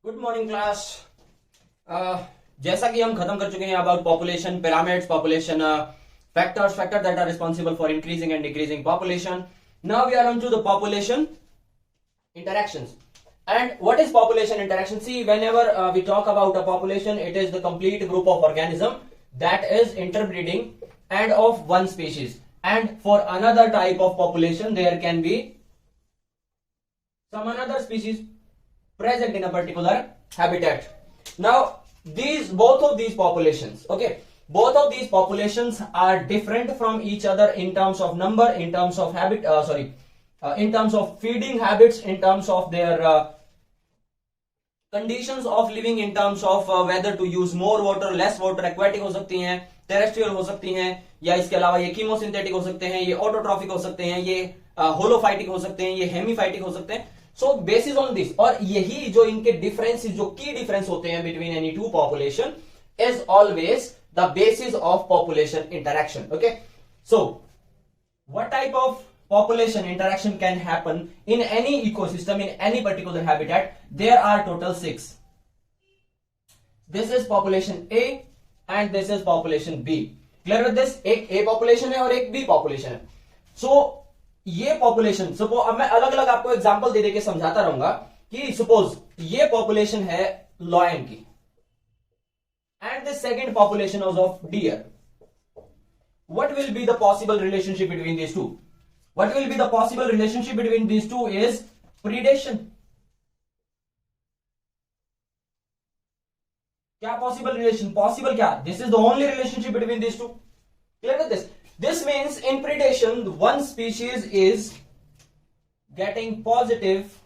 Good morning class. जैसा कि हम खत्म कर चुके हैं about population pyramids, population factor that are responsible for increasing and decreasing population. Now we are on to the population interactions. And what is population interaction? See, whenever we talk about a population, it is the complete group of organism that is interbreeding and of one species. And for another type of population, there can be some another species present in a particular habitat. Now, both of these populations, okay, both of these populations are different from each other in terms of number, in terms of in terms of feeding habits, in terms of their conditions of living, in terms of whether to use more water, less water. Aquatic हो सकती हैं, terrestrial हो सकती हैं, या इसके अलावा ये कीमोसिंथेटिक हो सकते हैं, ये ऑटोट्रॉफिक हो सकते हैं, ये होलोफाइटिक हो सकते हैं, ये हेमीफाइटिक हो सकते हैं. सो बेसिस ऑन दिस, और यही जो इनके डिफरेंस, जो की डिफरेंस होते हैं between any two population is always the basis of population interaction. Okay, so what type of population interaction can happen in any ecosystem, in any particular habitat? There are total 6. This is population A and this is population B. Clear with this? एक A population है और एक B population है. So ये population, suppose अब मैं अलग अलग आपको एग्जांपल दे दे के समझाता रहूंगा कि suppose ये population है lion की and the second population is of deer. What will be the possible relationship between these two? What will be the possible relationship between these two is predation. क्या possible relation? Possible क्या? This is the only relationship between these two. Clear with this? This means in predation, one species is getting positive,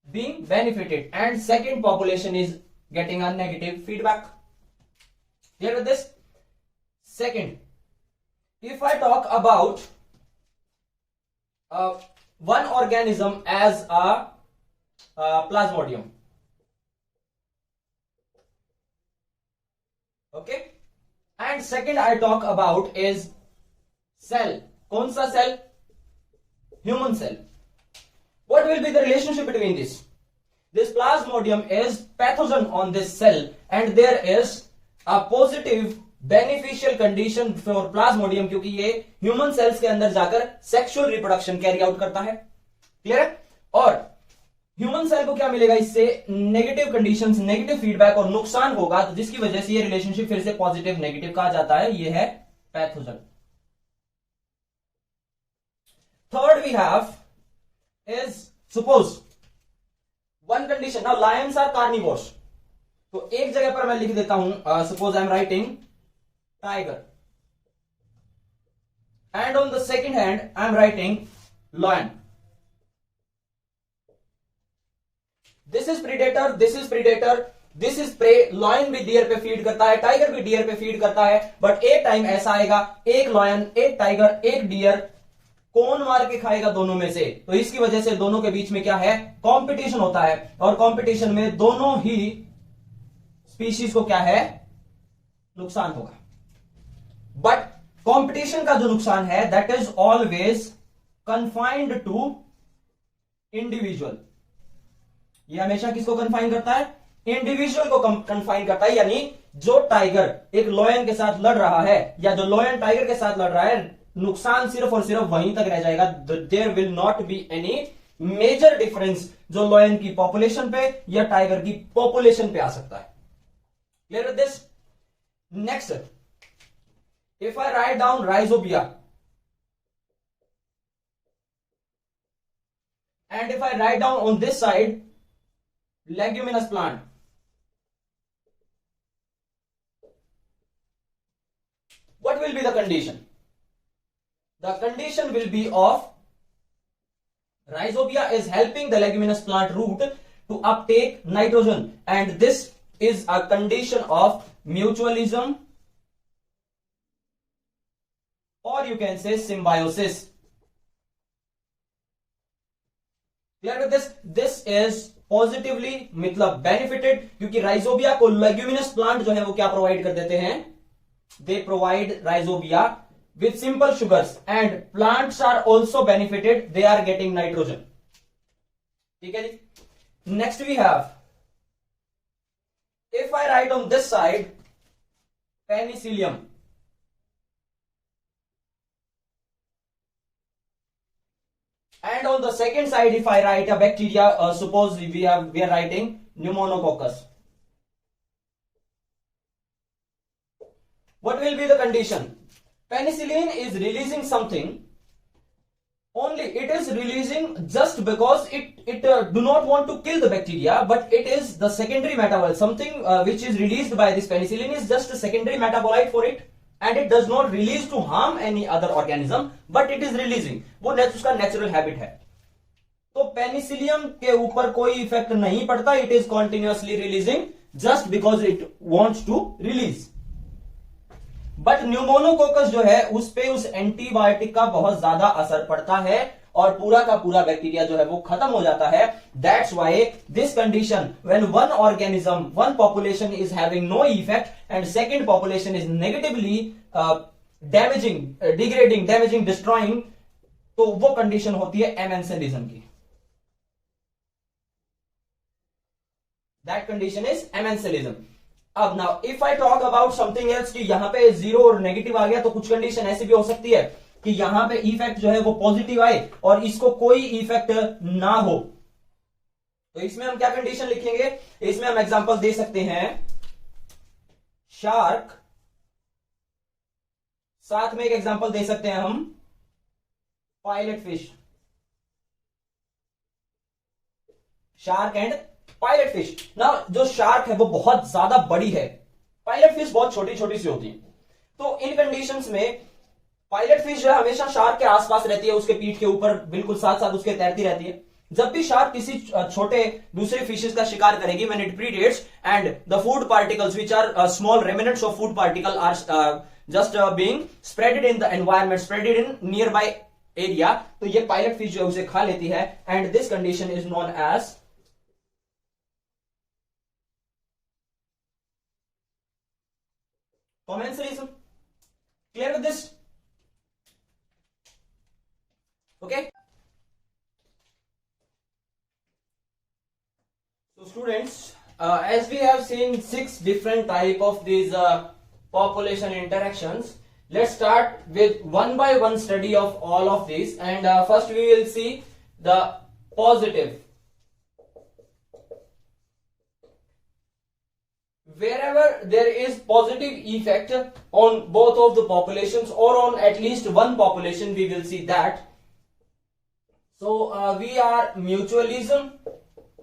being benefited, and second population is getting a negative feedback. Clear with this? Second, if I talk about one organism as a plasmodium, okay, and second I talk about is cell. कौन सा cell? Human cell. What will be the relationship between this? This plasmodium is pathogen on this cell, and there is a positive beneficial condition for Plasmodium, क्योंकि ये human cells के अंदर जाकर sexual reproduction carry out करता है. Clear है? और human cell को क्या मिलेगा इससे? नेगेटिव कंडीशंस, नेगेटिव फीडबैक और नुकसान होगा, तो जिसकी वजह से ये रिलेशनशिप फिर से पॉजिटिव नेगेटिव कहा जाता है. ये है pathogen. Third we have is suppose one condition. Now lions are carnivores, तो एक जगह पर मैं लिख देता हूं, suppose I am writing tiger, and on the second hand I am writing lion. This is predator, this is predator, this is prey. lion भी dear पे फीड करता है, टाइगर भी डियर पे फीड करता है, बट एक टाइम ऐसा आएगा एक lion, एक टाइगर, एक डियर, कौन मार के खाएगा दोनों में से? तो इसकी वजह से दोनों के बीच में क्या है? कंपटीशन होता है, और कंपटीशन में दोनों ही स्पीशीज को क्या है? नुकसान होगा. बट कंपटीशन का जो नुकसान है that is always confined to individual. ये हमेशा किसको कन्फाइन करता है? इंडिविजुअल को कन्फाइन करता है. यानी जो टाइगर एक लॉयन के साथ लड़ रहा है, या जो लॉयन टाइगर के साथ लड़ रहा है, नुकसान सिर्फ और सिर्फ वहीं तक रह जाएगा. There will not be any major difference जो लॉयन की पॉपुलेशन पे या टाइगर की पॉपुलेशन पे आ सकता है. Clear with this? Next, if I write down rhizobia and if I write down on this side leguminous plant, what will be the condition? The condition will be of rhizobia is helping the leguminous plant root to uptake nitrogen, and this is a condition of mutualism, or you can say symbiosis. Clear with this? This is positively मतलब benefited, क्योंकि rhizobia को leguminous plant जो है वो क्या provide कर देते हैं? They provide rhizobia with simple sugars, and plants are also benefited. They are getting nitrogen. ठीक है जी. Next we have, if I write on this side penicillium, and on the second side if I write a bacteria, suppose we are writing pneumonococcus, what will be the condition? Penicillin is releasing something, only it is releasing just because it do not want to kill the bacteria, but it is the secondary metabolite, something which is released by this penicillin is just a secondary metabolite for it, and it does not release to harm any other organism, but it is releasing, वो उसका natural habit है. तो Penicillium के ऊपर कोई effect नहीं पड़ता, it is continuously releasing just because it wants to release. But pneumococcus जो है उस पे उस एंटीबायोटिक का बहुत ज्यादा असर पड़ता है और पूरा का पूरा बैक्टीरिया जो है वो खत्म हो जाता है. That's why this condition when one organism, one population is having no effect and second population is negatively damaging, degrading, damaging, destroying, तो वो कंडीशन होती है एमेंसेलिज्म की. That condition is amensalism. अब now if I talk about something else कि यहां पे zero और नेगेटिव आ गया, तो कुछ कंडीशन ऐसी भी हो सकती है कि यहां पे इफेक्ट जो है वो पॉजिटिव आए और इसको कोई इफेक्ट ना हो. तो इसमें हम क्या कंडीशन लिखेंगे? इसमें हम एग्जांपल दे सकते हैं शार्क, साथ में एक एग्जांपल दे सकते हैं हम pilot fish. Shark and pilot fish. ना जो शार्क है वो बहुत ज्यादा बड़ी है, पायलट फिश बहुत छोटी छोटी सी होती है. तो इन कंडीशंस में पायलट फिश जो है हमेशा शार्क के आसपास रहती है, उसके पीठ के ऊपर बिल्कुल साथ साथ उसके तैरती रहती है. जब भी शार्क किसी छोटे दूसरे फिशेस का शिकार करेगी, when it predates and the food particles which are small remnants of food particle are just being spreaded in the environment, spreaded in near by area, तो ये पायलट फिश जो है उसे खा लेती है. And this condition is known as commensalism. Clear with this? Okay. So students, as we have seen 6 different type of these population interactions, let's start with one by one study of all of these. And first we will see the positive. Wherever there is positive effect on both of the populations or on at least one population, we will see that. So we are mutualism,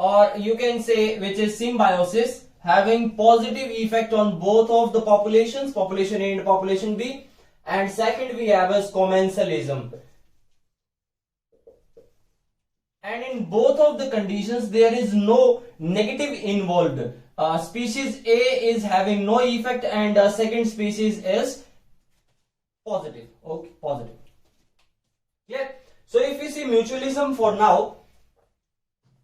or you can say which is symbiosis, having positive effect on both of the populations, population A and population B. And second we have as commensalism. And in both of the conditions there is no negative involved. Species A is having no effect and second species is positive. Okay, positive. Clear? So if we see mutualism for now,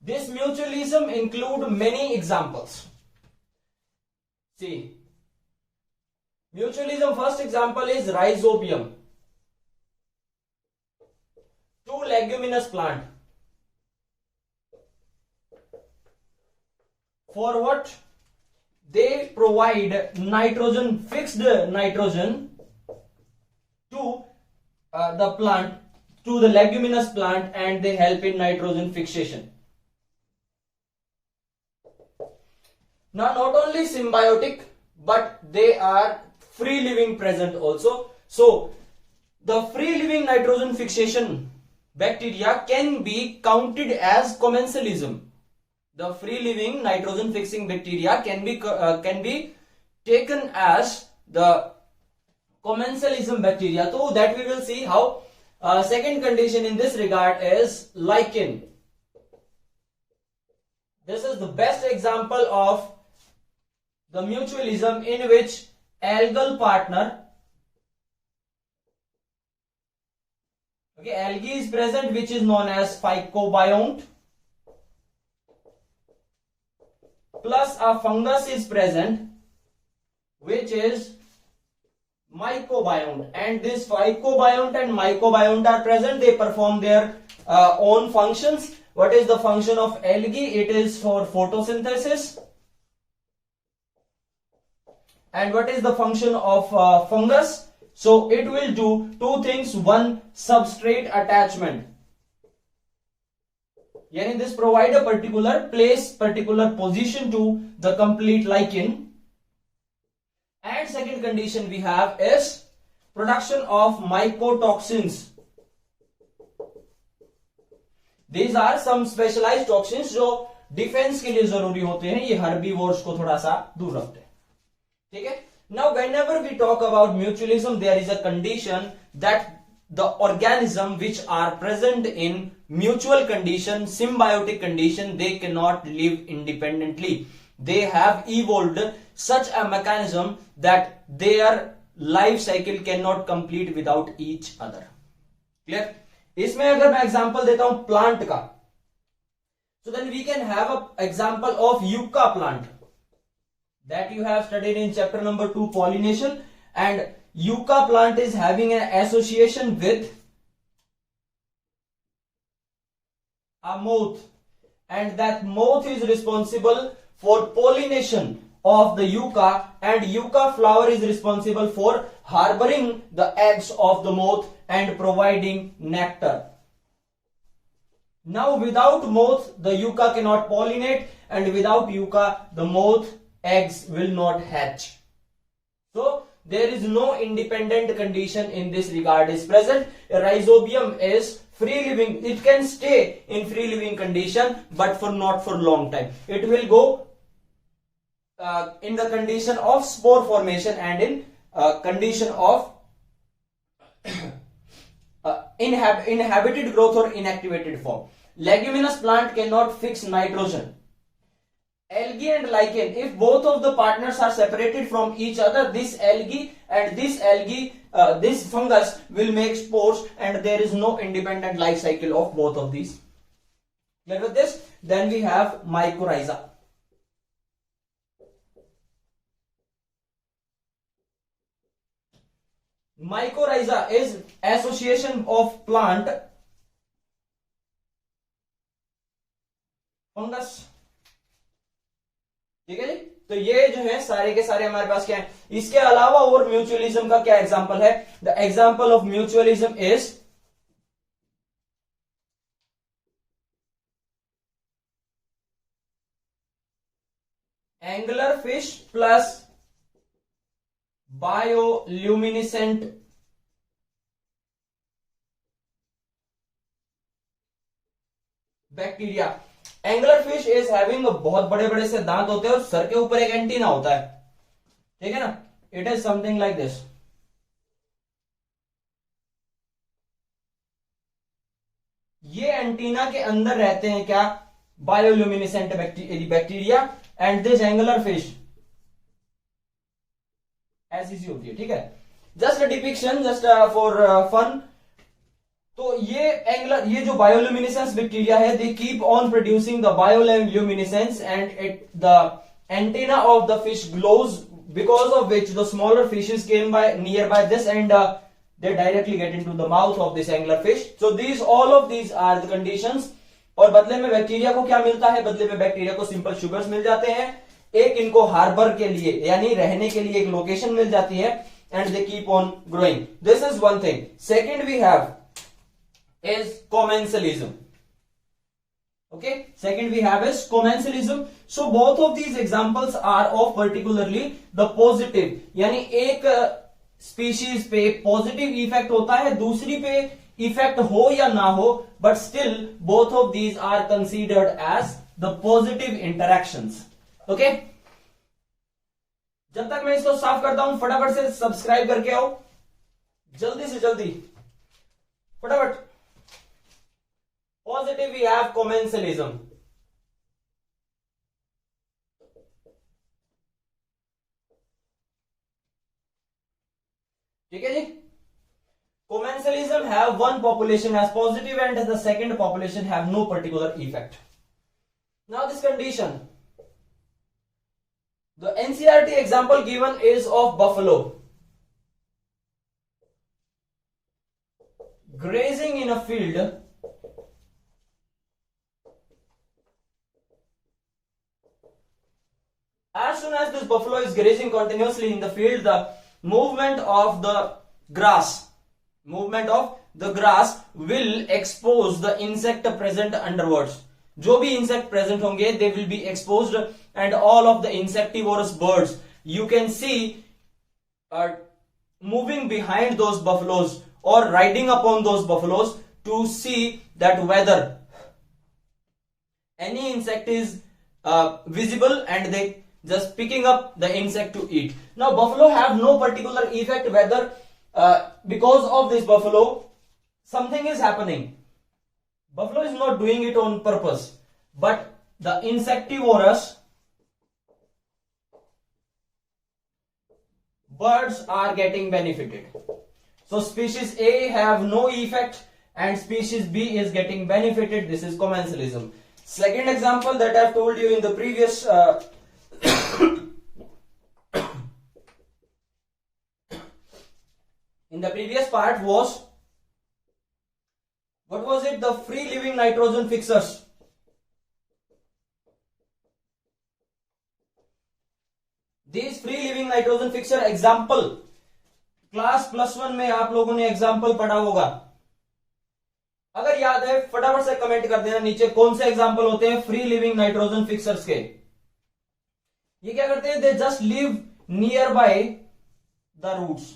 this mutualism include many examples. See, mutualism first example is rhizobium, two leguminous plant. For what? They provide nitrogen, fixed nitrogen to the plant, to the leguminous plant, and they help in nitrogen fixation. Now not only symbiotic, but they are free living present also. So the free living nitrogen fixation bacteria can be counted as commensalism. The free living nitrogen fixing bacteria can be taken as the commensalism bacteria. So that we will see how. Second condition in this regard is lichen. This is the best example of the mutualism in which algal partner, okay, algae is present, which is known as phycobiont, plus a fungus is present which is mycobiont, and this phycobiont and mycobiont are present. They perform their own functions. What is the function of algae? It is for photosynthesis. And what is the function of fungus? So it will do two things. One, substrate attachment, yani this provide a particular place, particular position to the complete lichen. And second condition we have is production of mycotoxins. These are some specialized toxins जो defence के लिए जरूरी होते हैं. ये herbivores को थोड़ा सा दूर रखते हैं. ठीक है. Now whenever we talk about mutualism, there is a condition that the organism which are present in mutual condition, symbiotic condition, they cannot live independently. They have evolved such a mechanism that their life cycle cannot complete without each other. Clear? इसमें अगर मैं example देता हूं plant का, so then we can have a example of yucca plant that you have studied in chapter number 2, pollination. And yucca plant is having an association with a moth, and that moth is responsible for pollination of the yucca, and yucca flower is responsible for harboring the eggs of the moth and providing nectar. Now without moth the yucca cannot pollinate, and without yucca the moth eggs will not hatch. So there is no independent condition in this regard is present. Rhizobium is free living. It can stay in free living condition, but not for long time. It will go in the condition of spore formation and in condition of inhabited growth or inactivated form. Leguminous plant cannot fix nitrogen. Algae and lichen, if both of the partners are separated from each other, this algae and this fungus will make spores, and there is no independent life cycle of both of these. Clear with this? Then we have mycorrhiza. Mycorrhiza is association of plant fungus. ठीक है जी. तो ये जो है सारे के सारे हमारे पास क्या है. इसके अलावा और म्यूचुअलिज्म का क्या एग्जांपल है? The example of mutualism is angular fish plus bioluminescent bacteria. Angular fish is having बहुत बड़े बड़े से दांत होते हैं और सर के ऊपर एक एंटीना होता है. ठीक है ना. It is something like this. ये एंटीना के अंदर रहते हैं क्या? Bioluminescent bacteria. And this angler fish ऐसी सी होती है. ठीक है. Just depiction, just for fun. तो ये एंगुलर, ये जो बायोल्यूमिनेसेंस बैक्टीरिया है, they keep on producing the bioluminescence and it the antenna of the fish glows, because of which the smaller fishes came by nearby this and they directly get into the mouth of this angler fish. So these, all of these are the conditions. और बदले में bacteria को क्या मिलता है? बदले में bacteria को सिंपल शुगर्स मिल जाते हैं. एक इनको हार्बर के लिए यानी रहने के लिए एक लोकेशन मिल जाती है, and they keep on growing. This is one thing. Second we have is commensalism. Okay, second we have is commensalism. So both of these examples are of particularly the positive, यानी एक species पे positive effect होता है, दूसरी पे effect हो या ना हो, but still both of these are considered as the positive interactions. Okay, जब तक मैं इसको साफ करता हूं फटाफट से सब्सक्राइब करके आओ, जल्दी से जल्दी फटाफट. Positive we have commensalism. ठीक है जी. Commensalism have one population as positive and the second population have no particular effect. Now this condition, the NCERT example given is of buffalo grazing in a field As soon as this buffalo is grazing continuously in the field, the movement of the grass will expose the insect present underwards. जो भी insect present होंगे, they will be exposed, and all of the insectivorous birds you can see moving behind those buffaloes or riding upon those buffaloes to see that whether any insect is visible, and they just picking up the insect to eat. Now buffalo have no particular effect whether because of this buffalo something is happening. Buffalo is not doing it on purpose, but the insectivorous birds are getting benefited. So species A have no effect and species B is getting benefited. This is commensalism. Second example that I've told you in the previous in the previous part was, what was it? The free living nitrogen fixers. These free living nitrogen fixer example class +1 में आप लोगों ने example पढ़ा होगा. अगर याद है फटाफट से कमेंट कर देना नीचे कौन से एग्जाम्पल होते हैं फ्री लिविंग नाइट्रोजन फिक्सर्स के. ये क्या करते हैं? They just live nearby the roots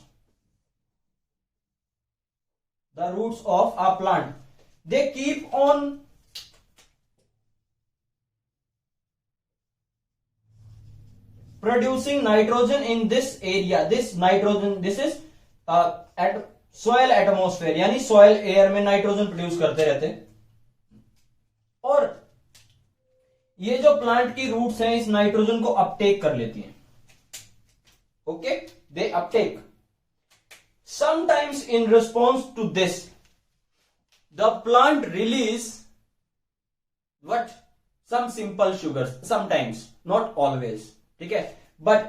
of a plant. They keep on producing nitrogen in this area. This nitrogen, this is at soil atmosphere, यानी soil air में nitrogen produce करते रहते हैं. और ये जो प्लांट की रूट्स हैं इस नाइट्रोजन को अपटेक कर लेती हैं. Okay, they uptake. Sometimes in response to this the plant release what? Some simple sugars. Sometimes, not always. ठीक है, but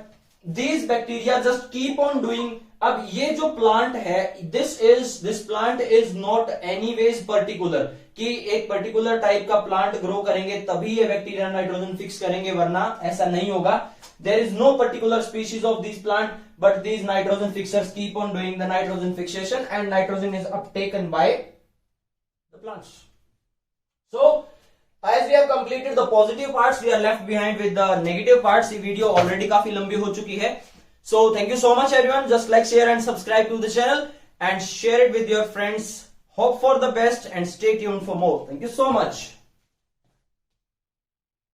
these bacteria just keep on doing. अब ये जो प्लांट है, this plant is not anyways particular कि एक particular type का plant grow करेंगे तभी ये बैक्टीरिया नाइट्रोजन फिक्स करेंगे, वरना ऐसा नहीं होगा. There is no particular species of this plant, but these nitrogen fixers keep on doing the nitrogen fixation and nitrogen is uptaken by the plants. So as we have completed the positive parts, we are left behind with the negative parts. ये video already काफी लंबी हो चुकी है. So thank you so much everyone. Just like, share and subscribe to the channel and share it with your friends. Hope for the best and stay tuned for more. Thank you so much.